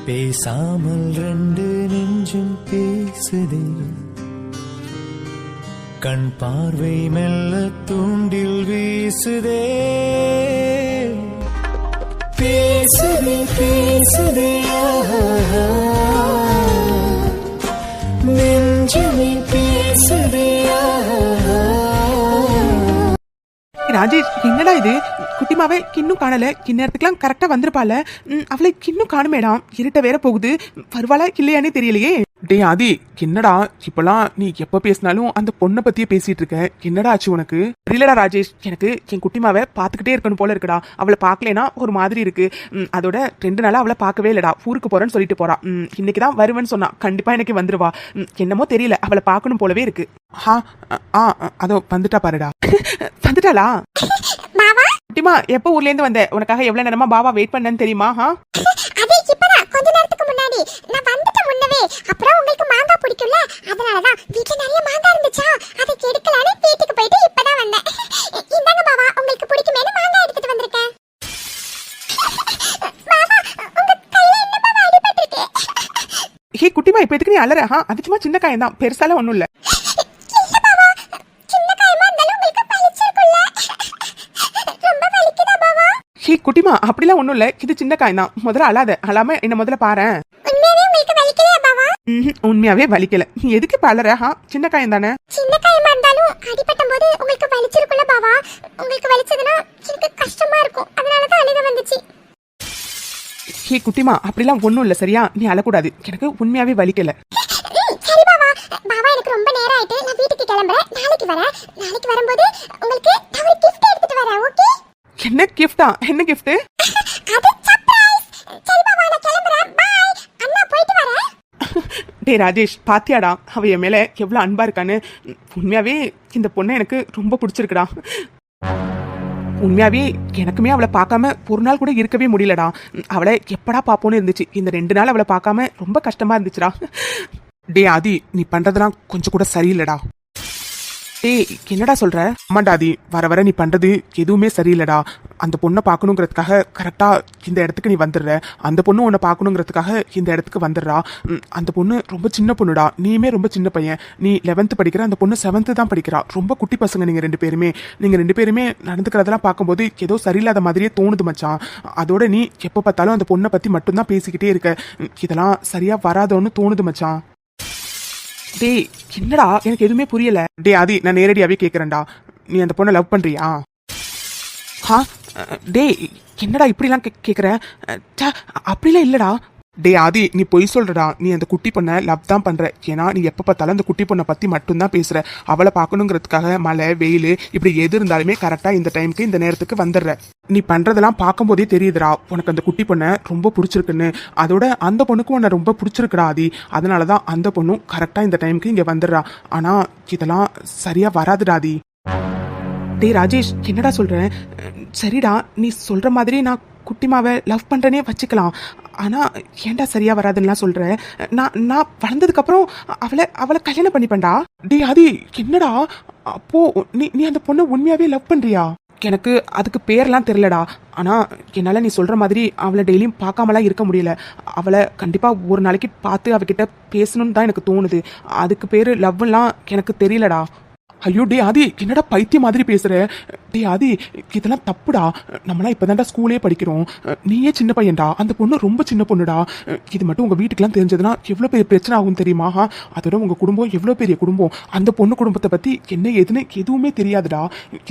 பேசாமல் ரெண்டு நெஞ்சும் பேசுதே, கண் பார்வை மெல்ல தூண்டில் வீசுதே. பேசுதே பேசுதே நெஞ்சுமே பேசுதே. ராஜேஷ், என்னடா இது? குட்டிமாவே இன்னும் காணல. இந்நேரத்துக்குலாம் கரெக்டா வந்திருப்பால. அவளை இன்னும் காணுமேடாம். இருட்ட வேற போகுது. வருவாளா இல்லையானே தெரியலையே. டே ஆதி, என்னடா இப்பெல்லாம் நீ எப்ப பேசினாலும் அந்த பொண்ணை பத்தியே பேசிட்டு இருக்க? என்னடா ஆச்சு உனக்கு? இல்லடா ராஜேஷ், எனக்கு என் குட்டிமாவை பாத்துக்கிட்டே இருக்கணும் போல இருக்குடா. அவளை பாக்கலனா ஒரு மாதிரி இருக்கு. அதோட 2 நாளா அவளை பார்க்கவே இல்லடா. ஊருக்கு போறேன்னு சொல்லிட்டு போறா. இன்னைக்குதான் வருவேன்னு சொன்னா. கண்டிப்பா எனக்கு வந்துருவா. என்னமோ தெரியல, அவளை பாக்கணும் போலவே இருக்கு. அதோ வந்துட்டா பாருடா. வந்துட்டாளா? குட்டிமா, எப்ப ஊர்ல இருந்து வந்த? உனக்காக எவ்வளவு நேரமா பாவா வெயிட் பண்ணன்னு தெரியுமா? கொஞ்ச நேரத்துக்கு முன்னாடி நான் வந்துட்ட முன்னவே. அப்புறம் உங்களுக்கு மாங்காய் பிடிக்கும்ல, அதனாலதான் வீட்ல நிறைய மாங்காய் இருந்துச்சா, அதை கெடுக்கலான்னு வீட்டுக்கு போயிட்டு இப்பதான் வந்தேன். இந்தாங்க பாவா, உங்களுக்கு பிடிக்குமேனு மாங்காய் எடுத்துட்டு வந்திருக்கேன். பாவா, உங்க கையில என்ன பாவா அடிபட்டிருக்கு? ஹே குட்டிமா, இப்ப எதுக்கு நீ அலற? அது சும்மா சின்ன காயம் தான், பெருசால ஒண்ணும் இல்ல. ஹே குட்டிமா, அப்படிலாம் ஒண்ணும் இல்ல. இது சின்ன காயம் தான். முதல்ல அழாத. அழாம என்ன முதல்ல பாரு. உண்மையாவே வலிக்கல. நீ எதுக்கு பலற? சின்ன காயம் தானே. சின்ன காயமா இருந்தாலும் அடிபட்டும் போது உங்களுக்கு வலிச்சிருக்குல பாவா. உங்களுக்கு வலிச்சதுன்னா எனக்கு கஷ்டமா இருக்கும். அதனாலதான் அழுக வந்துச்சு. ஹே குட்டிமா, அப்படிலாம் ஒண்ணும் இல்ல சரியா? நீ அழக்கூடாது. எனக்கு உண்மையாவே வலிக்கல. சரி பாவா. பாவா, எனக்கு ரொம்ப நேரம் ஆயிட்டு. நான் வீட்டுக்கு கிளம்புறேன். நாளைக்கு வரேன். நாளைக்கு வரும்போது உங்களுக்கு நான் ஒரு gift எடுத்துட்டு வரேன். ஓகே? என்ன கிஃப்டா? என்ன கிஃப்ட்? அது சர்ப்ரைஸ். சரி பாவா, நான் கிளம்புறேன். பை. அண்ணா போயிட்டு வரேன். டே ராஜேஷ், பாத்தியாடா அவ என் மேல எவ்வளவு அன்பா இருக்கான்னு? உண்மையாவே இந்த பொண்ணை எனக்கு ரொம்ப பிடிச்சிருக்குடா. உண்மையாவே எனக்குமே அவளை பார்க்காம ஒரு நாள் கூட இருக்கவே முடியலடா. அவளை எப்படா பாப்போன்னு இருந்துச்சு. இந்த 2 நாள் அவளை பார்க்காம ரொம்ப கஷ்டமா இருந்துச்சுடா. டே ஆதி, நீ பண்றதெல்லாம் கொஞ்சம் கூட சரியில்லடா. டேய், என்னடா சொல்ற? ஆமாண்டா ஆதி, வர வர நீ பண்றது எதுவுமே சரியில்லடா. அந்த பொண்ணை பார்க்கணுங்கிறதுக்காக கரெக்டா இந்த இடத்துக்கு நீ வந்துடுற. அந்த பொண்ணு உன்னை பார்க்கணுங்கிறதுக்காக இந்த இடத்துக்கு வந்துடுறா. அந்த பொண்ணு ரொம்ப சின்ன பொண்ணுடா. நீயுமே ரொம்ப சின்ன பையன். நீ 11th படிக்கிற, அந்த பொண்ணு 7th தான் படிக்கிறா. ரொம்ப குட்டி பசங்க நீங்க 2 பேருமே. நீங்க 2 பேருமே நடந்துக்கிறதெல்லாம் பார்க்கும்போது ஏதோ சரியில்லாத மாதிரியே தோணுது மச்சான். அதோட நீ எப்ப பார்த்தாலும் அந்த பொண்ணை பத்தி மட்டும்தான் பேசிக்கிட்டே இருக்க. இதெல்லாம் சரியா வராதோன்னு தோணுது மச்சான். டேய், என்னடா எனக்கு எதுவுமே புரியல. டே ஆதி, நான் நேரடியாவே கேக்குறேன்டா. நீ அந்த பொண்ணை லவ் பண்றியா? டேய், என்னடா இப்படிலாம் கேக்குற? அப்படிலாம் இல்லடா. டே ஆதி, நீ பொய் சொல்றடா. நீ அந்த குட்டி பொண்ணை லவ் தான் பண்ற. ஏன்னா நீ எப்ப பார்த்தாலும் அந்த குட்டி பொண்ணை பத்தி மட்டும்தான் பேசுற. அவளை பார்க்கணுங்கிறதுக்காக மழை வெயில் இப்படி எது இருந்தாலுமே கரெக்டா இந்த டைமுக்கு இந்த நேரத்துக்கு வந்துடுற. நீ பண்றதெல்லாம் பார்க்கும் போதே தெரியுதுடா உனக்கு அந்த குட்டி பொண்ணை ரொம்ப பிடிச்சிருக்குன்னு. அதோட அந்த பொண்ணுக்கும் உன்னை ரொம்ப பிடிச்சிருக்குடா ஆதி. அதனாலதான் அந்த பொண்ணும் கரெக்டா இந்த டைமுக்கு இங்க வந்துடுறா. ஆனா இதெல்லாம் சரியா வராதுடா ஆதி. டே ராஜேஷ், என்னடா சொல்றேன்? சரிடா, நீ சொல்ற மாதிரி நான் குட்டிமாவை லவ் பண்றேனே வச்சுக்கலாம். ஆனா ஏன்டா சரியா வராதுன்னா சொல்ற? நான் வளர்ந்ததுக்கு அப்புறம் அவளை கல்யாணம் பண்ணிப்பேன்டா. டே ஆதி, என்னடா அப்போ நீ அந்த பொண்ணை உண்மையாவே லவ் பண்றியா? எனக்கு அதுக்கு பேர்லாம் தெரியலடா. ஆனா என்னால நீ சொல்ற மாதிரி அவளை டெய்லியும் பார்க்காமலாம் இருக்க முடியல. அவளை கண்டிப்பா ஒரு நாளைக்கு பார்த்து அவகிட்ட பேசணும்னு தான் எனக்கு தோணுது. அதுக்கு பேரு லவ்லாம் எனக்கு தெரியலடா. ஐயோ டே ஆதி, என்னடா பைத்திய மாதிரி பேசுற? டே ஆதி, இதெல்லாம் தப்புடா. நம்மளாம் இப்பதான்டா ஸ்கூலே படிக்கிறோம். நீயே சின்ன பையன்டா. அந்த பொண்ணு ரொம்ப சின்ன பொண்ணுடா. இது மட்டும் உங்க வீட்டுக்குலாம் தெரிஞ்சதுன்னா எவ்வளவு பெரிய பிரச்சனை ஆகும் தெரியுமா? அதோட உங்க குடும்பம் எவ்வளவு பெரிய குடும்பம். அந்த பொண்ணு குடும்பத்தை பத்தி என்ன எதுன்னு எதுவுமே தெரியாதுடா.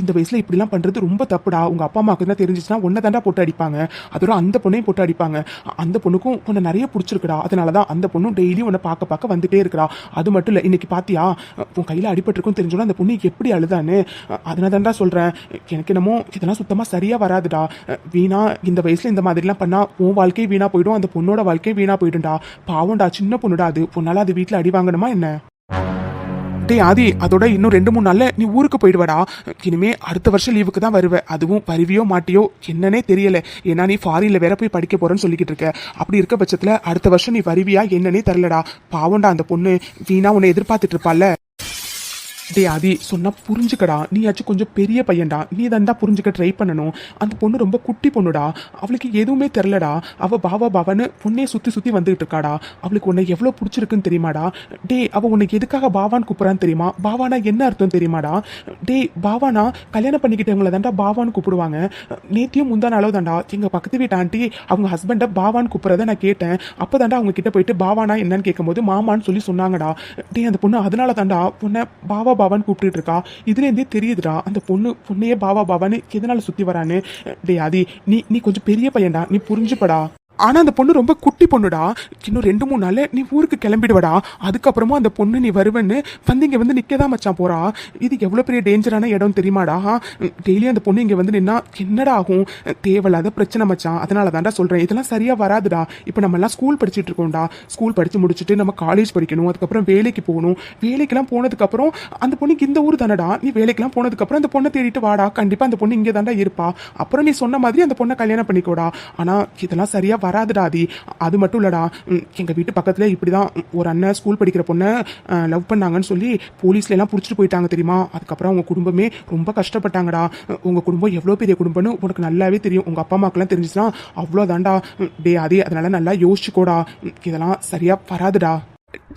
இந்த வயசுல இப்படிலாம் பண்றது ரொம்ப தப்புடா. உங்க அப்பா அம்மாவுக்கு தான் தெரிஞ்சிச்சுன்னா உன்னை தாண்டா போட்டு அடிப்பாங்க. அதோட அந்த பொண்ணையும் போட்டு அடிப்பாங்க. அந்த பொண்ணுக்கும் உன்னை நிறைய பிடிச்சிருக்குடா. அதனாலதான் அந்த பொண்ணும் டெய்லி உன்னை பார்க்க வந்துட்டே இருக்கிறா. அது மட்டும் இல்ல, இன்னைக்கு பாத்தியா உன் கையில அடிபட்டிருக்கும் தெரிஞ்சோன்னா அந்த பொண்ணு எப்படி அழுதான்னு. அதனால தான்டா சொல்றேன், எனக்கு என்னமோ இதெல்லாம் சுத்தமா சரியா வராதுடா. வீணா இந்த வயசுல இந்த மாதிரிலாம் பண்ணா உன் வாழ்க்கையை வீணா போயிடும், அந்த பொண்ணோட வாழ்க்கையை வீணா போயிடும்டா. பாவம்டா, சின்ன பொண்ணுடா அது. பொண்ணால அது வீட்டுல அடி வாங்கணுமா என்ன? டே ஆதி, அதோட இன்னும் 2-3 நாள்ல நீ ஊருக்கு போயிடுவடா. இனிமே அடுத்த வருஷம் லீவுக்கு தான் வருவ. அதுவும் வருவியோ மாட்டியோ என்னன்னே தெரியல. ஏன்னா நீ ஃபாரின்ல வேற போய் படிக்க போறேன்னு சொல்லிக்கிட்டு இருக்க. அப்படி இருக்க பட்சத்துல அடுத்த வருஷம் நீ வருவியா என்னன்னே தெரியலடா. பாவம்டா, அந்த பொண்ணு வீணா உன்னை எதிர்பார்த்துட்டு இருப்பால. டே ஆதி சொன்னா புரிஞ்சுக்கடா, நீயாச்சும் கொஞ்சம் பெரிய பையன்டா, நீ தான் புரிஞ்சுக்க ட்ரை பண்ணணும். அந்த பொண்ணு ரொம்ப குட்டி பொண்ணுடா, அவளுக்கு எதுவுமே தெரிலடா. அவ பாவா பாவான்னு பொண்ணே சுத்தி சுத்தி வந்துகிட்டு இருக்காடா. அவளுக்கு உன்னை எவ்வளவு பிடிச்சிருக்குன்னு தெரியுமாடா? டே அவ உன்னை எதுக்காக பாவான்னு கூப்பிடுறான்னு தெரியுமா? பாவானா என்ன அர்த்தம் தெரியுமாடா? டே பாவானா கல்யாணம் பண்ணிக்கிட்டவங்கள தாண்டா பாவான்னு கூப்பிடுவாங்க. நேத்தியும் முந்தான அளவு தாண்டா எங்க பக்கத்து வீட்டு ஆண்டி அவங்க ஹஸ்பண்டை பாவான்னு கூப்பிடுறத நான் கேட்டேன். அப்பதாண்டா அவங்க கிட்ட போயிட்டு பாவானா என்னன்னு கேட்கும்போது மாமான்னு சொல்லி சொன்னாங்கடா. டே அந்த பொண்ணு அதனால தாண்டா பொண்ணை பாவா பாவான்னு கூப்பிட்டு இருக்கா. இதுல இருந்தே தெரியுதுடா அந்த பொண்ணையே பாவா பாவான்னு எதனால சுத்தி வரான்னு. டே ஆதி நீ கொஞ்சம் பெரிய பையன்டா, நீ புரிஞ்சுப்படா. ஆனா அந்த பொண்ணு ரொம்ப குட்டி பொண்ணுடா. இன்னும் 2-3 நாள்ல நீ ஊருக்கு கிளம்பிடுவடா. அதுக்கப்புறமா அந்த பொண்ணு நீ வருவேன்னு வந்து இங்க வந்து நிக்கதான் மச்சான் போறா. இது எவ்வளவு பெரிய டேஞ்சரான இடம் தெரியுமாடா? டெய்லியும் அந்த பொண்ணு இங்க வந்து நின்னா என்னடா ஆகும்? தேவையில்லாத பிரச்சனை மச்சான். அதனால தான்டா சொல்றேன், இதெல்லாம் சரியா வராதுடா. இப்ப நம்ம எல்லாம் ஸ்கூல் படிச்சுட்டு இருக்கோம்டா. ஸ்கூல் படிச்சு முடிச்சுட்டு நம்ம காலேஜ் படிக்கணும், அதுக்கப்புறம் வேலைக்கு போகணும். வேலைக்கெல்லாம் போனதுக்கு அப்புறம் அந்த பொண்ணுக்கு இந்த ஊர் தானடா. நீ வேலைக்கெல்லாம் போனதுக்கு அப்புறம் அந்த பொண்ணை தேடிட்டு வாடா. கண்டிப்பா அந்த பொண்ணு இங்கே தாண்டா இருப்பா. அப்புறம் நீ சொன்ன மாதிரி அந்த பொண்ணை கல்யாணம் பண்ணிக்கோடா. ஆனா இதெல்லாம் சரியா வராதுடாதி. அது மட்டும் இல்லடா, எங்க வீட்டு பக்கத்துல இப்படிதான் ஒரு அண்ணன் ஸ்கூல் படிக்கிற பொண்ணை லவ் பண்ணாங்கன்னு சொல்லி போலீஸ்ல எல்லாம் புடிச்சிட்டு போயிட்டாங்க தெரியுமா? அதுக்கப்புறம் அவங்க குடும்பமே ரொம்ப கஷ்டப்பட்டாங்கடா. உங்க குடும்பம் எவ்வளவு பெரிய குடும்பம்னு உனக்கு நல்லாவே தெரியும். உங்க அப்பா அம்மாக்கெல்லாம் தெரிஞ்சுச்சுன்னா அவ்வளவுதான்டா. டே அதே அதனால நல்லா யோசிச்சுக்கோடா. இதெல்லாம் சரியா வராதுடா.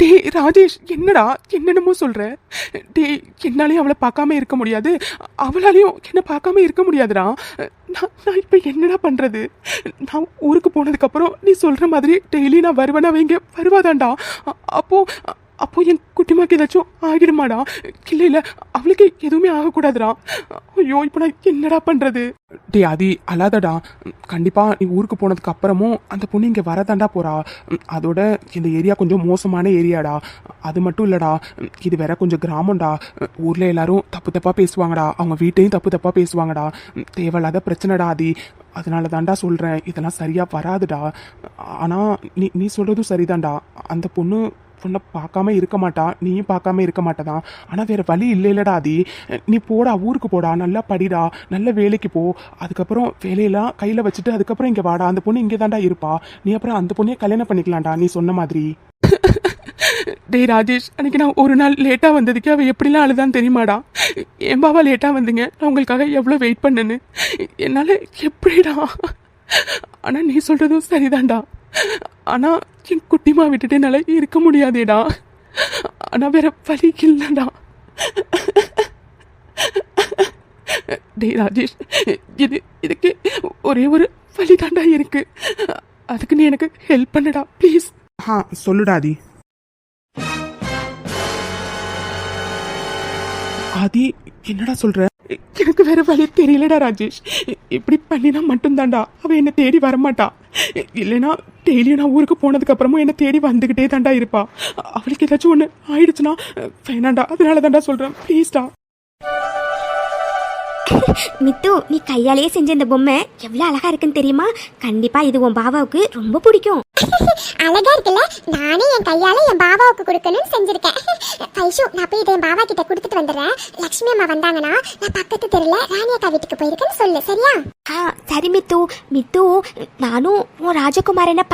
டே ராஜேஷ் என்னடா என்னென்னமோ சொல்ற? டே என்னாலையும் அவளை பார்க்காம இருக்க முடியாது, அவளாலையும் என்ன பார்க்காம இருக்க முடியாதுடா. நான் இப்போ என்னடா பண்றது? நான் ஊருக்கு போனதுக்கு அப்புறம் நீ சொல்ற மாதிரி டெய்லி நான் வருவேன்னா வைங்க வருவாதாண்டா. அப்போ என் குட்டிமாக்கு ஏதாச்சும் ஆகிடுமாடா? இல்லை அவளுக்கு எதுவுமே ஆகக்கூடாதுடா. ஐயோ இப்போ நான் என்னடா பண்றது? டே ஆதி அழாதடா. கண்டிப்பா நீ ஊருக்கு போனதுக்கு அப்புறமும் அந்த பொண்ணு இங்கே வரதாண்டா போறா. அதோட இந்த ஏரியா கொஞ்சம் மோசமான ஏரியாடா. அது மட்டும் இல்லடா, இது வேற கொஞ்சம் கிராமம்டா. ஊர்ல எல்லாரும் தப்பு தப்பா பேசுவாங்கடா, அவங்க வீட்டையும் தப்பு தப்பா பேசுவாங்கடா. தேவையில்லாத பிரச்சனைடா ஆதி. அதனால தாண்டா சொல்றேன், இதெல்லாம் சரியா வராதுடா. ஆனா நீ சொல்றதும் சரிதான்டா. அந்த பொண்ணு பொண்ணை பார்க்காம இருக்க மாட்டா, நீயும் பார்க்காம இருக்க மாட்டதான். ஆனா வேற வழி இல்லைல்லடா ஆதி. நீ போடா, ஊருக்கு போடா, நல்லா படிடா, நல்ல வேலைக்கு போ. அதுக்கப்புறம் வேலையெல்லாம் கையில வச்சுட்டு அதுக்கப்புறம் இங்க வாடா. அந்த பொண்ணு இங்கே தாண்டா இருப்பா. நீ அப்புறம் அந்த பொண்ணையே கல்யாணம் பண்ணிக்கலாம்டா நீ சொன்ன மாதிரி. டே ராஜேஷ், அன்னைக்கு நான் ஒரு நாள் லேட்டா வந்ததுக்கு அவ எப்படிலாம் அழுதான்னு தெரியுமாடா? என் பாவா லேட்டா வந்தீங்க, நான் உங்களுக்காக எவ்வளவு வெயிட் பண்ணேன்னு. என்னால எப்படிடா? ஆனா நீ சொல்றதும் சரிதான்டா. ஆனா என் குட்டிமா விட்டுட்டு என்னால இருக்க முடியாதேடா. ஆனா வேற வழி இல்லடா. டே ராஜேஷ், இதுக்கு ஒரே ஒரு வழிதாண்டா இருக்கு. அதுக்கு நீ எனக்கு ஹெல்ப் பண்ணடா ப்ளீஸ். சொல்லுடாதி. ஆதி என்னடா சொல்ற? எனக்கு வேற வழி தெரியலடா ராஜேஷ். இப்படி பண்ணினா மட்டும்தான்டா அவ என்ன தேடி வரமாட்டா. இல்லைன்னா டெய்லியும் நான் ஊருக்கு போனதுக்கு அப்புறமும் என்ன தேடி வந்துகிட்டே தாண்டா இருப்பா. அவளுக்கு ஏதாச்சும் ஒண்ணு ஆயிடுச்சுன்னா வேணாண்டா. அதனால தாண்டா சொல்றேன், ப்ளீஸ்டா. மித்து, நீ கையாலேயே செஞ்ச இந்த பொம்மை எவ்வளவு அழகா இருக்குன்னு தெரியுமா? கண்டிப்பா இது உன் பாபாவுக்கு ரொம்ப பிடிக்கும். அழகா இருக்குல்ல? நானே என் கையால என் பாபாவுக்கு கொடுக்கணும்னு செஞ்சிருக்கேன். பைஷு, நான் போய் இதை என் பாபா கிட்ட கொடுத்துட்டு வந்துடுறேன். லட்சுமி அம்மா வந்தாங்கன்னா நான் பக்கத்து தெருல ராணி அக்கா வீட்டுக்கு போயிருக்கேன்னு சொல்லு, சரியா? சரி மித்து. மித்து, நானும் உன் ராஜகுமாரனை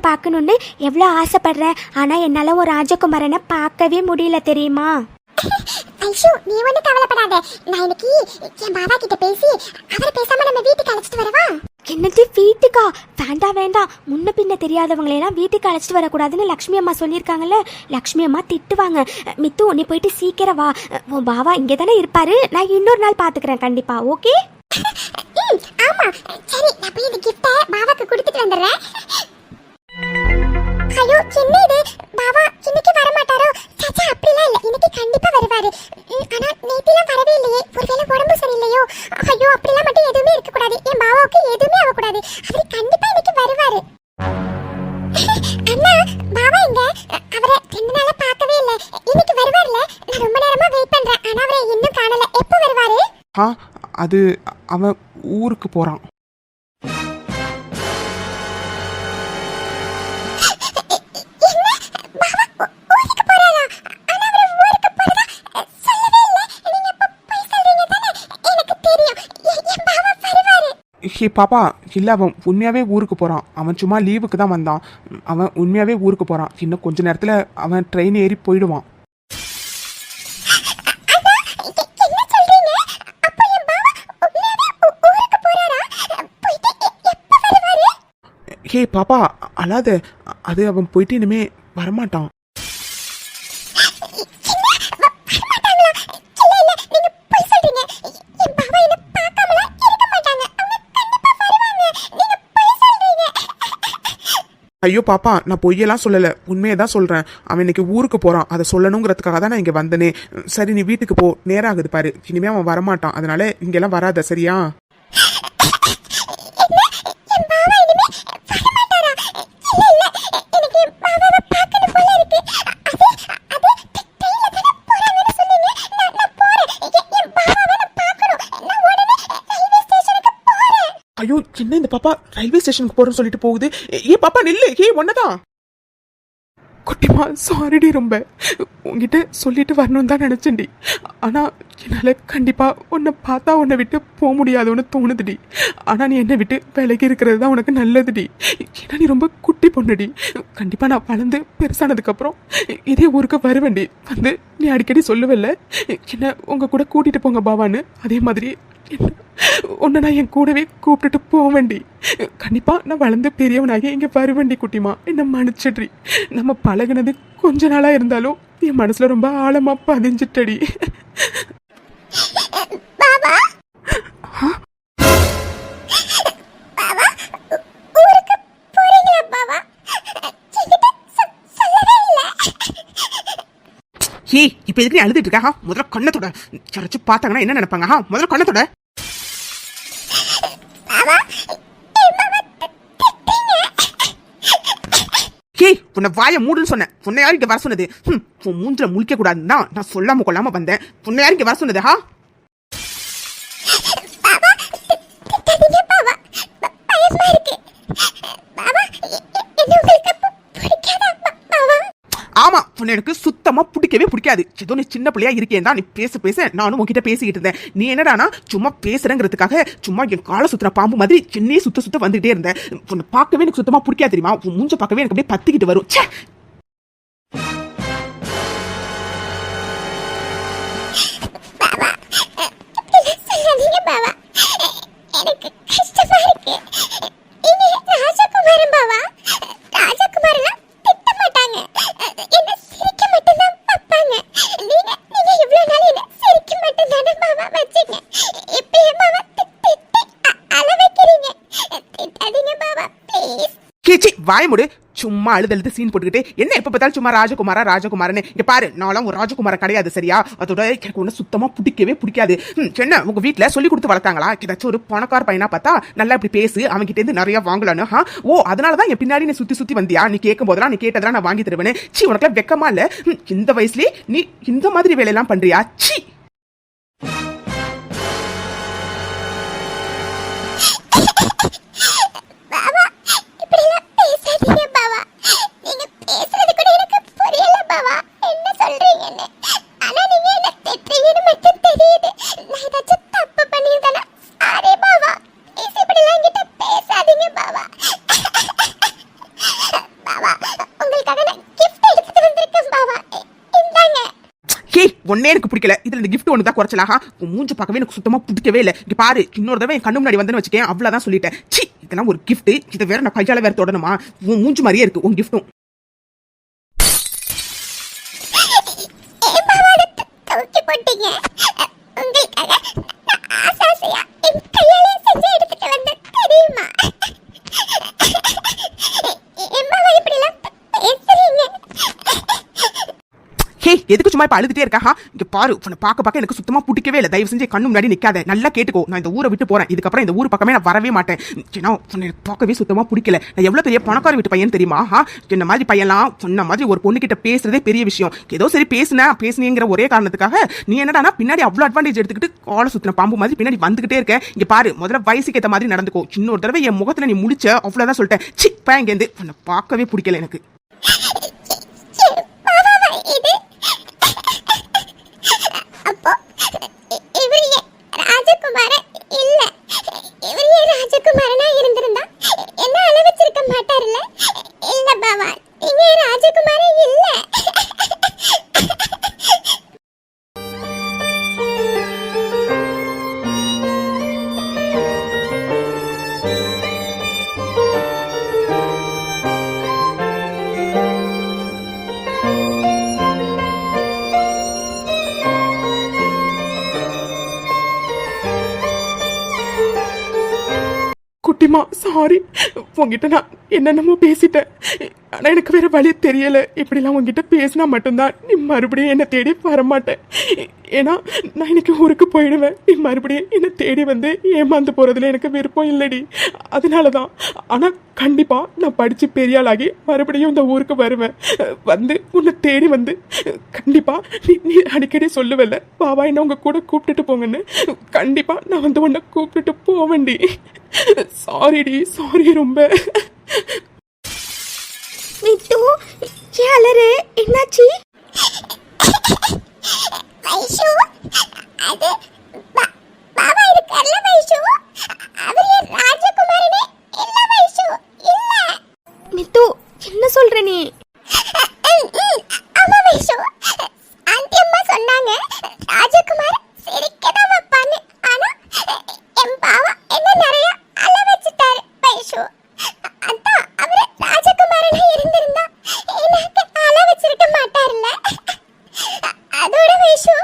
பார்க்கணும்னு எவ்வளோ ஆசைப்படுறேன். ஆனா என்னால உன் ராஜகுமாரனை பார்க்கவே முடியல தெரியுமா? ஐஷு, நீ ஒன்றும் கவலைப்படாத. நான் இன்னைக்கு என் பாபா கிட்ட பேசி அவரை பேசாம நம்ம வீட்டுக்கு அழைச்சிட்டு வரவா? என்னது வீட்டுக்கா? வேண்டாம். முன்ன பின்ன தெரியாதவங்களெல்லாம் வீட்டுக்கு அழைச்சிட்டு வரக்கூடாதுன்னு லக்ஷ்மி அம்மா சொல்லியிருக்காங்கல்ல. லக்ஷ்மி அம்மா திட்டுவாங்க. மித்து, நீ போயிட்டு சீக்கிரம் வா. உன் பாபா இங்கே தானே இருப்பாரு. நான் இன்னொரு நாள் பார்த்துக்கிறேன் கண்டிப்பா. ஓகே? ஆமா சரி, நான் போய் இந்த கிஃப்ட்டை பாபாக்கு கொடுத்துட்டு வந்துடுறேன். ஐயோ, என்ன இது? பாபா இன்னைக்கு வர மாட்டாரோ? சச்சா, அப்படிலாம் இல்ல, இன்னைக்கு கண்டிப்பா வருவாரு. ஆனா நேத்திலாம் வரவே இல்லையே. ஒருவேளை உடம்பு சரியில்லையோ? ஐயோ, அப்படிலாம் மட்டும் எதுவுமே இருக்க கூடாது. என் பாபாவுக்கு எதுவுமே ஆக கூடாது. அவரு கண்டிப்பா இன்னைக்கு வருவாரு. அண்ணா, பாபா எங்க? அவரை 2 நாளா பார்க்கவே இல்ல. இன்னைக்கு வருவார்ல? நான் ரொம்ப நேரமா வெயிட் பண்றேன். ஆனா அவரை இன்னும் காணல. எப்போ வருவாரு? அது அவன் ஊருக்கு போறான். ஹே பாப்பா, இல்லை அவன் உண்மையாகவே ஊருக்கு போகிறான். அவன் சும்மா லீவுக்கு தான் வந்தான். அவன் உண்மையாகவே ஊருக்கு போகிறான். இன்னும் கொஞ்ச நேரத்தில் அவன் ட்ரெயின் ஏறி போயிடுவான். ஹே பாப்பா அழாத, அது அவன் போயிட்டு இனிமே வரமாட்டான். ஐயோ பாப்பா, நான் பொய்யெல்லாம் சொல்லல, உண்மையை தான் சொல்றேன். அவன் இன்னைக்கு ஊருக்கு போறான், அதை சொல்லணுங்கிறதுக்காக தான் நான் இங்க வந்தனே. சரி நீ வீட்டுக்கு போ, நேரம் ஆகுது பாரு. இனிமே அவன் வரமாட்டான், அதனால இங்கெல்லாம் வராத, சரியா? ஐயோ என்ன இந்த பாப்பா ரயில்வே ஸ்டேஷனுக்கு போறேன்னு சொல்லிட்டு போகுது. ஏ பாப்பா நில்லு, ஏ ஒன்னதான். குட்டிமா சாரிடி, ரொம்ப உங்ககிட்ட சொல்லிட்டு வரணும்னு தான் நினைச்சேன்டி. ஆனா என்னால கண்டிப்பா உன்னை பார்த்தா உன்னை விட்டு போக முடியாதுன்னு தோணுதுடி. ஆனா நீ என்னை விட்டு விலகி இருக்கிறது தான் உனக்கு நல்லதுடி. ஏன்னா நீ ரொம்ப குட்டி பொண்ணுடி. கண்டிப்பா நான் வளர்ந்து பெருசானதுக்கு அப்புறம் இதே ஊருக்கு வருவேன்டி. வந்து நீ அடிக்கடி சொல்லுவல்ல என்ன உங்க கூட கூட்டிட்டு போங்க பாவான்னு, அதே மாதிரி உன்னை நான் என் கூடவே கூப்பிட்டுட்டு போவேண்டி. கண்டிப்பா நான் வளர்ந்து பெரியவனாகி இங்க வருவேண்டி. குட்டிமா என்ன மன்னிச்சிட்ரி. நம்ம பழகினது கொஞ்ச நாளா இருந்தாலும் என் மனசுல ரொம்ப ஆழமா பதிஞ்சிட்டடி. ஏய் இப்ப எதுக்கு நீ அழுதுட்டு இருக்கா? முதல்ல கண்ணத்தோட யாராச்சும் பார்த்தாங்கன்னா என்ன நினைப்பாங்க? முதல்ல கண்ணத்தோட. ஏய் உன்னை வாய மூடுன்னு சொன்னேன். உன்னை யாரும் இங்க வர சொன்னது? உன் மூஞ்சில முழிக்க கூடாதுன்னா நான் சொல்லாம கொள்ளாம வந்தேன். உன்னை யாரும் இங்க வர சொன்னது? ஆமா, உன்னை எனக்கு சுத்தமா பிடிக்கவே பிடிக்காது. ஏதோ நீ சின்ன பிள்ளையா இருக்கேன் தான் நீ பேச நானும் உன்கிட்ட பேசிக்கிட்டு இருந்தேன். நீ என்னடானா சும்மா பேசுறேங்கிறதுக்காக சும்மா என் காலை சுத்துற பாம்பு மாதிரி சின்ன சுத்த வந்துட்டே இருந்தேன். உன்னை பார்க்கவே எனக்கு சுத்தமா பிடிக்காது தெரியுமா? உன் மூஞ்ச பார்க்கவே எனக்கு அப்படியே பத்திக்கிட்டு வரும். வாயமுடு, சும்மா அழுது சீன் போட்டுக்கிட்டு என்ன எப்ப பார்த்தாலும் சும்மா ராஜகுமாரன்னு. இங்க பாரு, நானும் ஒரு ராஜகுமார கிடையாது சரியா? அதோட எனக்கு ஒண்ணு சுத்தமா பிடிக்கவே பிடிக்காது. என்ன உங்க வீட்டுல சொல்லி கொடுத்து வளர்த்தாங்களா? ஏதாச்சும் ஒரு பணக்கார பையனா பார்த்தா நல்லா இப்படி பேசு, அவங்க கிட்ட இருந்து நிறைய வாங்கலான்னு. ஓ அதனாலதான் என் பின்னாடி நீ சுத்தி வந்தியா? நீ கேட்கும் போதெல்லாம் நீ கேட்டதெல்லாம் நான் வாங்கி தருவேன்னு. சி உனக்கு வெக்கமா இல்ல? இந்த வயசுலயே நீ இந்த மாதிரி வேலையெல்லாம் பண்றியா? சி ஒன்னே எனக்கு பிடிக்கல. இதுல இந்த கிஃப்ட் ஒன்று தான் குறைச்சலாக. உன் மூஞ்சி பார்க்கவே எனக்கு சுத்தமா பிடிக்கவே இல்லை. இங்க பாரு, இன்னொரு தடவை என் கண்ணு முன்னாடி வந்து வச்சுக்கேன், அவ்வளவுதான் சொல்லிட்டேன். சி இதெல்லாம் ஒரு கிஃப்ட், இதை வேற நான் கையால வேற தொடணுமா? உன் மூஞ்சி மாதிரியே இருக்கு உன் கிஃப்டும். எதுக்கு சும்மா இப்ப அழுதுட்டே இருக்கா? இங்க பாரு, உன்னை பார்க்க எனக்கு சுத்தமா பிடிக்கவே இல்லை. தயவு செஞ்சு கண்ணு முன்னாடி நிக்காத. நல்லா கேட்டுக்கோ, நான் இந்த ஊரை விட்டு போறேன். இதுக்கப்புறம் இந்த ஊர் பக்கமே நான் வரவே மாட்டேன். ஏன்னா உன்னை பார்க்கவே சுத்தமா பிடிக்கல. நான் எவ்வளவு பெரிய பணக்கார வீட்டு பையன் தெரியுமா? என்ன மாதிரி பையன்லாம் சொன்ன மாதிரி ஒரு பொண்ணு கிட்ட பேசுறதே பெரிய விஷயம். ஏதோ சரி பேசுனேங்கிற ஒரே காரணத்துக்காக நீ என்னடானா பின்னாடி அவ்வளவு அட்வான்டேஜ் எடுத்துக்கிட்டு காலை சுத்தின பாம்பு மாதிரி பின்னாடி வந்துகிட்டே இருக்க. இங்க பாரு, முதல்ல வயசுக்கு ஏற்ற மாதிரி நடந்துக்கோ. இன்னொரு தடவை என் முகத்துல நீ முடிச்ச அவ்வளவுதான் சொல்லிட்டேன். சி பையன் உன்னை பார்க்கவே பிடிக்கல எனக்கு. குட்டிமா சாரி, உங்ககிட்ட நான் என்னென்னமோ பேசிட்டேன். ஆனால் எனக்கு வேற வழி தெரியலை. இப்படிலாம் உங்ககிட்ட பேசினா மட்டும்தான் நீ மறுபடியும் என்னை தேடி வரமாட்டேன். ஏன்னா நான் இன்னைக்கு ஊருக்கு போயிடுவேன். நீ மறுபடியும் என்னை தேடி வந்து ஏமாந்து போகிறதுல எனக்கு விருப்பம் இல்லடி. அதனால தான். ஆனால் கண்டிப்பாக நான் படித்து பெரிய ஆளாகி மறுபடியும் இந்த ஊருக்கு வருவேன். வந்து உன்னை தேடி வந்து கண்டிப்பாக நீ அடிக்கடி சொல்லுவல்ல, பாபா என்ன உங்கள் கூட கூப்பிட்டுட்டு போங்கன்னு. கண்டிப்பாக நான் வந்து உன்னை கூப்பிட்டுட்டு போவேன்டி. சாரிடி, சாரி ரொம்ப. மித்து யாலரே என்னாச்சு? வைஷு அது பாபா இருக்கார்ல வைஷு, அவர் ராஜகுமாரனே இல்ல வைஷு, இல்ல. மித்து என்ன சொல்ற நீ? ஆமா வைஷு, ஆண்டி அம்மா சொன்னாங்க ராஜகுமார் சிரிக்கதான் வைப்பான்னு. ஆனா என் பாவா என்ன நிறைய அழ வச்சுட்டாரு வைஷு. அதான் அவரு ராஜகுமாரனா இருந்திருந்தா எனக்கு அழ வச்சிருக்க மாட்டார்ல. அதோட வைஷு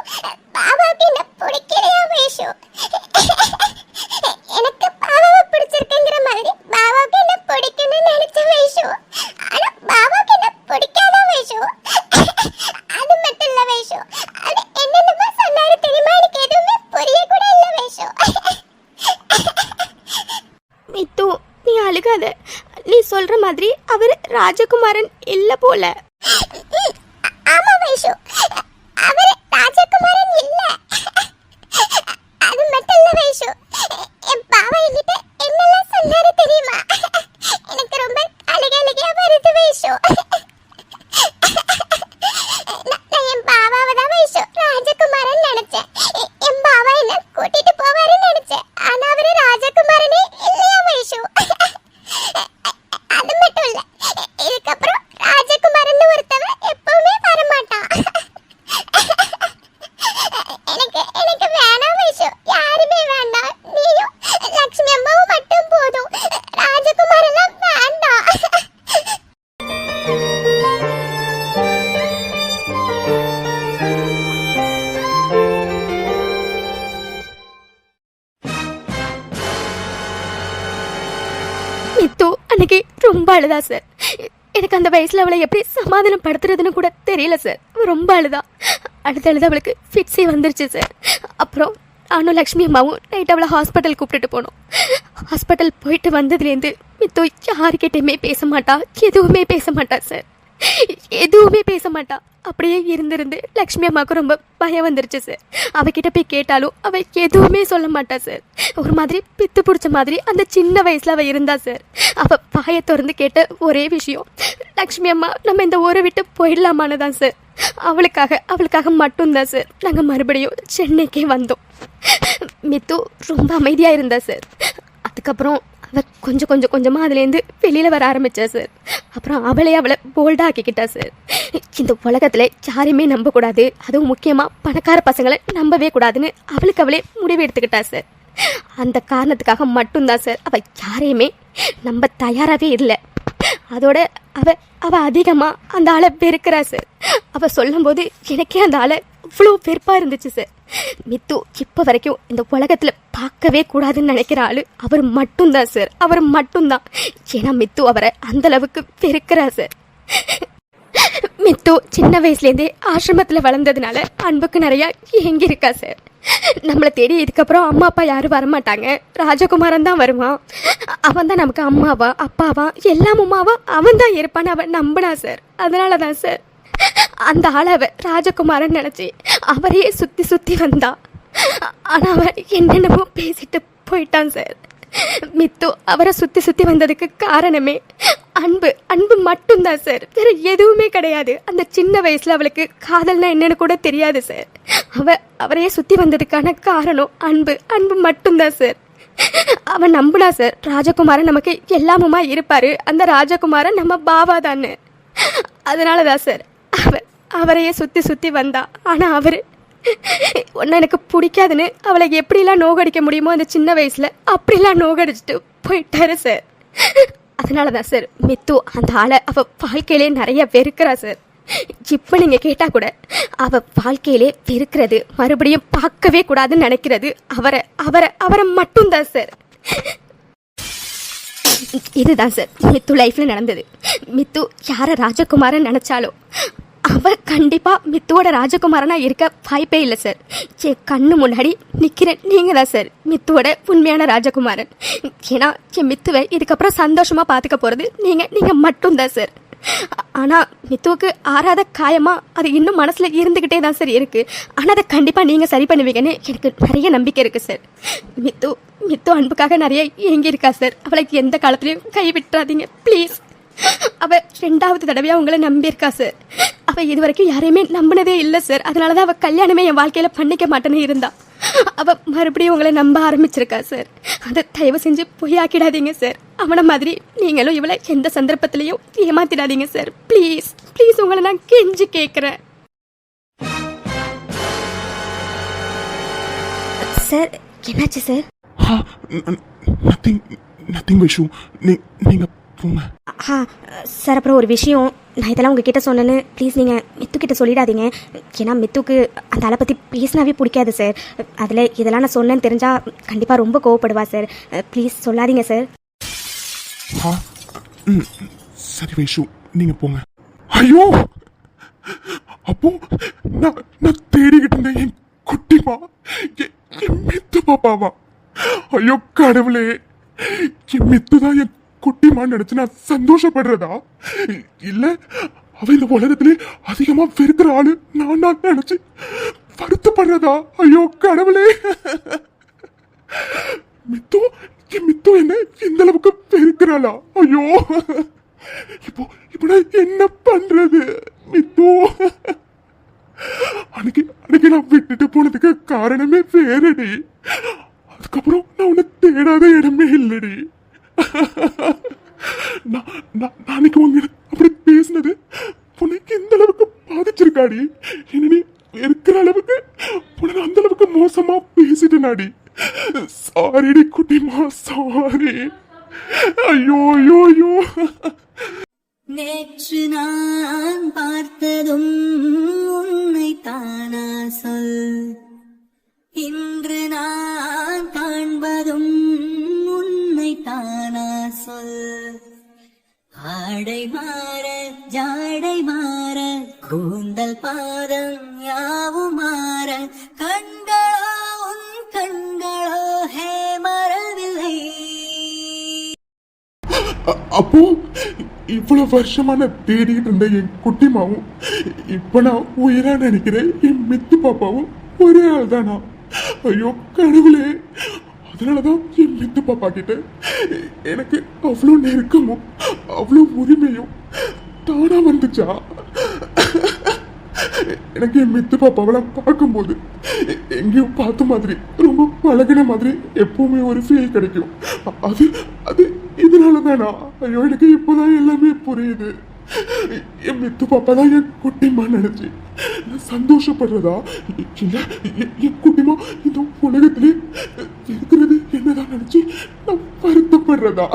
பாபாவுக்கு என்ன பிடிக்கலையா வைஷு? எனக்கு பாபாவை பிடிச்சிருக்குங்கிற மாதிரி பாபாவுக்கு என்ன பிடிக்கும்னு நினைச்ச வைஷு. ஆனா பாபாவுக்கு என்ன பிடிக்காத வைஷு. அது மட்டும் இல்ல வைஷு, அது என்னென்னமோ சொன்னாரு தெரியுமா, எனக்கு எதுவுமே புரிய கூட இல்ல வைஷு. மித்து நீ அழுகாத. நீ சொல்ற மாதிரி அவர் ராஜகுமாரன் இல்ல போல. ஆமா வைஷு, அவர் ராஜகுமாரன் இல்ல. அது மட்டும் இல்ல வைஷு, என் பாவா என்கிட்ட என்னெல்லாம் சொன்னாரு தெரியுமா? எனக்கு ரொம்ப அழுகையா வருது வைஷு. நான் என் பாவாவை தான் வைஷு ராஜகுமாரன் நினைச்சேன். என் பாவா என்ன கூட்டிட்டு போவாருன்னு நினைச்சேன். ஆனா அவரு ராஜகுமாரனே இல்லையா வைஷு. அது மட்டும் இல்ல, இதுக்கப்புறம் ராஜகுமாரன் ஒருத்தவன் எப்பவுமே வரமாட்டான். எனக்கு வேணாம் வைஷு, யாருமே வேண்டாம். நீயும் லட்சுமி அம்மாவும் மட்டும் போதும். ராஜகுமாரெல்லாம் வேண்டாம். மித்து அன்னைக்கு ரொம்ப அழுதா சார். எனக்கு அந்த வயசுல அவளை எப்படி சமாதானம் படுத்துறதுன்னு கூட தெரியல சார். ரொம்ப அழுதா. அழுது அவளுக்கு ஃபிட்ஸே வந்துருச்சு சார். அப்புறம் நானும் லக்ஷ்மி அம்மாவும் நைட் அவளை ஹாஸ்பிட்டல் கூப்பிட்டுட்டு போனோம். ஹாஸ்பிட்டல் போயிட்டு வந்ததுலேருந்து மித்து யாருக்கிட்டையுமே பேச மாட்டா, எதுவுமே பேச மாட்டா சார். எதுவுமே பேச மாட்டா. அப்படியே இருந்திருந்து லக்ஷ்மி அம்மாவுக்கு ரொம்ப பயம் வந்துருச்சு சார். அவகிட்ட போய் கேட்டாலும் அவ எதுவுமே சொல்ல மாட்டா சார். ஒரு மாதிரி பித்து பிடிச்ச மாதிரி அந்த சின்ன வயசுல அவ இருந்தா சார். அவ பாயை திறந்து கேட்ட ஒரே விஷயம், லக்ஷ்மி அம்மா நம்ம இந்த ஊரை விட்டு போயிடலாமான்னு தான் சார். அவளுக்காக மட்டும்தான் சார் நாங்கள் மறுபடியும் சென்னைக்கே வந்தோம். மித்து ரொம்ப அமைதியாக இருந்தா சார். அதுக்கப்புறம் அவள் கொஞ்சமாக அதுலேருந்து வெளியில் வர ஆரம்பித்தா சார். அப்புறம் அவளை போல்டாக ஆக்கிக்கிட்டா சார். இந்த உலகத்தில் யாரையுமே நம்பக்கூடாது, அதுவும் முக்கியமாக பணக்கார பசங்களை நம்பவே கூடாதுன்னு அவளே முடிவு எடுத்துக்கிட்டா சார். அந்த காரணத்துக்காக மட்டும்தான் சார் அவள் யாரையுமே நம்ப தயாராகவே இல்லை. அதோட அவ அதிகமாக அந்த ஆளை வெறுக்கிறா சார். அவள் சொல்லும்போது எனக்கே அந்த ஆளை இவ்வளோ வெறுப்பாக இருந்துச்சு சார். மித்து இப்போ வரைக்கும் இந்த உலகத்தில் பார்க்கவே கூடாதுன்னு நினைக்கிற ஆள் அவர் மட்டும்தான் சார். அவர் மட்டும்தான். ஏன்னா மித்து அவரை அந்த அளவுக்கு வெறுக்கிறா சார். மித்து சின்ன வயசுலேருந்தே ஆசிரமத்தில் வளர்ந்ததுனால அன்புக்கு நிறையா ஏங்கியிருக்கா சார். நம்மளை தேடி இதுக்கப்புறம் அம்மா அப்பா யாரும் வரமாட்டாங்க, ராஜகுமாரன் தான் வருவான், அவன் தான் நமக்கு அம்மாவா அப்பாவா எல்லாமும்மாவா அவன் தான் இருப்பான்னு அவன் நம்பினா சார். அதனால தான் சார் அந்த ஆளை அவ ராஜகுமாரன் நினச்சி அவரையே சுற்றி வந்தா. ஆனால் அவன் என்னென்னமோ பேசிட்டு போயிட்டான் சார். மித்து அவரை சுற்றி வந்ததுக்கு காரணமே அன்பு மட்டும்தான் சார். வேற எதுவுமே கிடையாது. அந்த சின்ன வயசுல அவளுக்கு காதல்னா என்னன்னு கூட தெரியாது சார். அவரையே சுற்றி வந்ததுக்கான காரணம் அன்பு மட்டும்தான் சார். அவன் நம்புனா சார் ராஜகுமாரன் நமக்கு எல்லாமுமா இருப்பாரு, அந்த ராஜகுமாரன் நம்ம பாவா தான்னு. அதனாலதான் சார் அவரையே சுற்றி வந்தா. ஆனால் அவர் ஒன்று எனக்கு பிடிக்காதுன்னு அவளை எப்படிலாம் நோகடிக்க முடியுமோ அந்த சின்ன வயசில் அப்படிலாம் நோகடிச்சிட்டு போயிட்டாரு சார். அதனால தான் சார் மித்து அந்த ஆளை அவள் வாழ்க்கையிலே நிறைய வெறுக்கிறா சார். இப்போ நீங்கள் கேட்டால் கூட அவள் வாழ்க்கையிலே வெறுக்கிறது, மறுபடியும் பார்க்கவே கூடாதுன்னு நினைக்கிறது அவரை மட்டும்தான் சார். இதுதான் சார் மித்து லைஃப்பில் நடந்தது. மித்து யாரை ராஜகுமாரன் நினச்சாலோ அவ கண்டிப்பாக மித்துவோட ராஜகுமாரனா இருக்க வாய்ப்பே இல்லை சார். என் கண்ணு முன்னாடி நிற்கிற நீங்கள் தான் சார் மித்துவோட உண்மையான ராஜகுமாரன். ஏன்னா என் மித்துவை இதுக்கப்புறம் சந்தோஷமாக பார்த்துக்க போகிறது நீங்கள் மட்டும்தான் சார். ஆனால் மித்துவுக்கு ஆறாத காயமாக அது இன்னும் மனசில் இருந்துக்கிட்டே தான் சார் இருக்குது. ஆனால் அதை கண்டிப்பாக நீங்கள் சரி பண்ணுவீங்கன்னு எனக்கு நிறைய நம்பிக்கை இருக்குது சார். மித்து அன்புக்காக நிறைய ஏங்கியிருக்கா சார். அவளுக்கு எந்த காலத்துலையும் கை விட்டுறாதீங்க ப்ளீஸ். அவள் 2வது தடவையாக உங்களை நம்பியிருக்கா சார். அவள் இது வரைக்கும் யாரையுமே நம்பினதே இல்லை சார். அதனால தான் அவள் கல்யாணமே என் வாழ்க்கையில் பண்ணிக்க மாட்டேன்னு இருந்தா. அவள் மறுபடியும் உங்களை நம்ப ஆரம்பிச்சிருக்கா சார். அதை தயவு செஞ்சு பொய்யாக்கிடாதீங்க சார். அவனை மாதிரி நீங்களும் இவளை எந்த சந்தர்ப்பத்திலையும் ஏமாத்திடாதீங்க சார். ப்ளீஸ் ப்ளீஸ் உங்களை நான் கெஞ்சி கேட்குறேன் சார். என்னாச்சு சார்? நத்திங் விஷு, நீங்க போங்க. சார் அப்புறம் ஒரு விஷயம், நான் இதெல்லாம் உங்ககிட்ட சொன்னேன்னு ப்ளீஸ் நீங்கள் மித்துக்கிட்ட சொல்லிடாதீங்க. ஏன்னா மித்துக்கு அந்த ஆளை பற்றி பேசினாவே பிடிக்காது சார். அதில் இதெல்லாம் நான் சொன்னேன்னு தெரிஞ்சால் கண்டிப்பாக ரொம்ப கோவப்படுவா சார். ப்ளீஸ் சொல்லாதீங்க சார். சரி வைஷு, நீங்க போங்க. ஐயோ, அப்போ நான் தேடிக்கிட்டு இருந்தேன் என் குட்டிமா, என் மித்து பாப்பாவா? ஐயோ கடவுளே, என் மித்து தான் என் குட்டிமான்னு நினைச்சு நான் சந்தோஷப்படுறதா? இல்ல அவ இந்த உலகத்திலே அதிகமா வெறுக்கிற ஆளு நான் நினைச்சு வருத்தப்படுறதா? ஐயோ கடவுளே, மித்து என்ன இந்த அளவுக்கு வெறுக்கிறாளா? ஐயோ, இப்போ நான் என்ன பண்றது? மித்து அன்னைக்கு நான் விட்டுட்டு போனதுக்கு காரணமே வேறடி. அதுக்கப்புறம் நான் உன்னை தேடாத இடமே இல்லடி. நாளைக்கு உங்க அப்படி பேசினது உனக்கு எந்த அளவுக்கு பாதிச்சிருக்காடி? என்ன நீ இருக்கிற அளவுக்கு உனக்கு அந்த அளவுக்கு மோசமா பேசிட்டனாடி. சாரிடி குட்டிமா, சாரி. ஐயோ ஐயோ ஐயோ. நேற்று நான் பார்த்ததும் உன்னை தானா சொல், இன்று நான் காண்பதும் உன்னை தானா சொல். ஆடை மாற ஜாடை மாற கூந்தல் பாதம் யாவும் மாற கண்களோ உன் கண்களோ ஹே மறவில்லை. அப்போ இவ்வளவு வருஷமா நான் தேடிட்டு இருந்த என் குட்டிமாவும் இப்ப நான் உயிரா நினைக்கிறேன் என் மித்து பாப்பாவும் ஒரே ஆள் தானா? ஐயோ கடவுளே, அதனாலதான் என் மித்து பாப்பா கிட்ட எனக்கு அவ்வளோ நெருக்கமும் அவ்வளோ உரிமையும் தானா வந்துச்சா? எனக்கு என் மித்து பாப்பாவெல்லாம் பார்க்கும்போது எங்கேயோ பார்த்த மாதிரி, ரொம்ப பழகின மாதிரி எப்பவுமே ஒரு ஃபீல் கிடைக்கும். அது இதனால தானா? ஐயோ எனக்கு இப்போதான் எல்லாமே புரியுது. என் மித்து பாப்பா தான் என் குட்டிமா நினைச்சு சந்தோஷப்படுறதா? இல்ல என் குட்டிமா இந்த உலகத்திலே இருக்கிறது என்னதான் நினைச்சு நான் வருத்தப்படுறதா?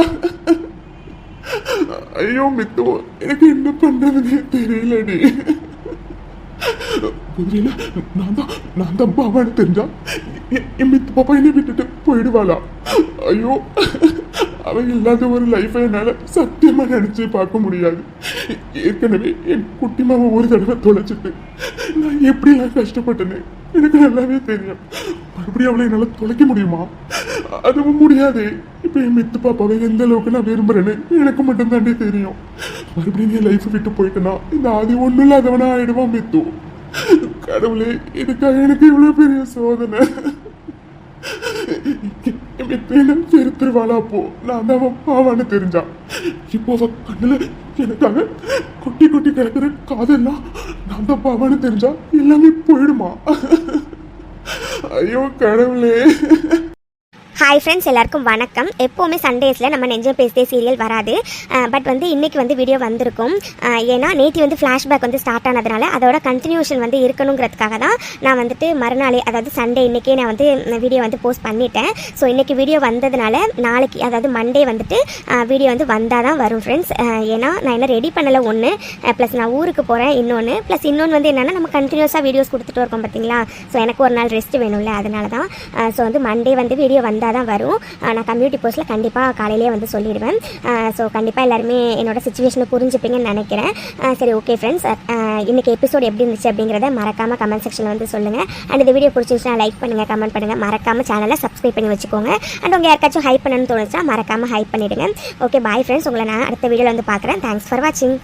ஐயோ மித்து, எனக்கு என்ன பண்றதுன்னே தெரியலடி. புரியல, நான் தான் பாபான்னு தெரிஞ்சா என் மித்து பாப்பா என்னை விட்டுட்டு போயிடுவாளா? ஐயோ, அவ இல்லாத ஒரு லைஃபை என்னால சத்தியமா நினைச்சு பார்க்க முடியாது. ஏற்கனவே என் குட்டிமாவை ஒரு தடவை தொலைச்சிட்டு நான் எப்படிலாம் கஷ்டப்பட்டேன்னு எனக்கு நல்லாவே தெரியும். மறுபடியும் அவளை என்னால தொலைக்க முடியுமா? அதுவும் முடியாது. இப்ப என் மித்து பாப்பாவை எந்த அளவுக்கு நான் விரும்புறேன்னு எனக்கு மட்டும் தாண்டே தெரியும். மறுபடியும் என் லைஃப் விட்டு போயிட்டேன்னா இந்த ஆதி ஒண்ணும் இல்லாதவனா ஆயிடுவான் மித்து. கடவுளே, இதுக்காக எனக்கு இவ்வளவு பெரிய சோதனை. திருவாளா அப்போ நான் தான் பாவான்னு தெரிஞ்சான். இப்போ அவ கண்ணுல எனக்காக குட்டி குட்டி கிடக்குற காதெல்லாம் நான் தான் பாவான்னு தெரிஞ்சா எல்லாமே போயிடுமா? ஐயோ கடவுளே. ஹாய் ஃப்ரெண்ட்ஸ், எல்லாருக்கும் வணக்கம். எப்போவுமே சண்டேஸில் நம்ம நெஞ்சம் பேசுதே சீரியல் வராது. பட் வந்து இன்றைக்கி வந்து வீடியோ வந்திருக்கும். ஏன்னா நேற்று வந்து ஃப்ளாஷ்பேக் வந்து ஸ்டார்ட் ஆனதுனால அதோட கண்டினியூஷன் வந்து இருக்கணுங்கிறதுக்காக தான் நான் வந்துட்டு மறுநாளே, அதாவது சண்டே இன்றைக்கே நான் வந்து வீடியோ வந்து போஸ்ட் பண்ணிட்டேன். ஸோ இன்றைக்கி வீடியோ வந்ததுனால நாளைக்கு, அதாவது மண்டே வந்துட்டு வீடியோ வந்து வந்தால் தான் வரும் ஃப்ரெண்ட்ஸ். ஏன்னா நான் என்ன ரெடி பண்ணலை ஒன்று, ப்ளஸ் நான் ஊருக்கு போகிறேன் இன்னொன்று, ப்ளஸ் இன்னொன்று வந்து என்னென்னா நம்ம கண்டினியூஸாக வீடியோஸ் கொடுத்துட்டு இருக்கோம் பார்த்தீங்களா. ஸோ எனக்கு ஒரு நாள் ரெஸ்ட் வேணும்ல, அதனால தான். ஸோ வந்து மண்டே வந்து வீடியோ வந்தால் லேட்டாக தான் வரும். நான் கம்யூனிட்டி போஸ்ட்டில் கண்டிப்பாக காலையிலேயே வந்து சொல்லிடுவேன். ஸோ கண்டிப்பாக எல்லாருமே என்னோட சுச்சுவேஷனை புரிஞ்சுப்பீங்கன்னு நினைக்கிறேன். சரி, ஓகே ஃப்ரெண்ட்ஸ், இன்றைக்கி எபிசோட் எப்படி இருந்துச்சு அப்படிங்கிறத மறக்காமல் கமெண்ட் செக்ஷனில் வந்து சொல்லுங்கள். அண்ட் இந்த வீடியோ பிடிச்சிருந்துச்சுன்னா லைக் பண்ணுங்கள், கமெண்ட் பண்ணுங்கள், மறக்காமல் சேனலை சப்ஸ்கிரைப் பண்ணி வச்சுக்கோங்க. அண்ட் உங்கள் யாருக்காச்சும் ஹைப் பண்ணணும்னு தோணுச்சுன்னா மறக்காமல் ஹைப் பண்ணிவிடுங்க. Okay, bye friends. உங்களை நான் அடுத்த வீடியோவில் வந்து பார்க்குறேன். தேங்க்ஸ் ஃபார் வாட்சிங்.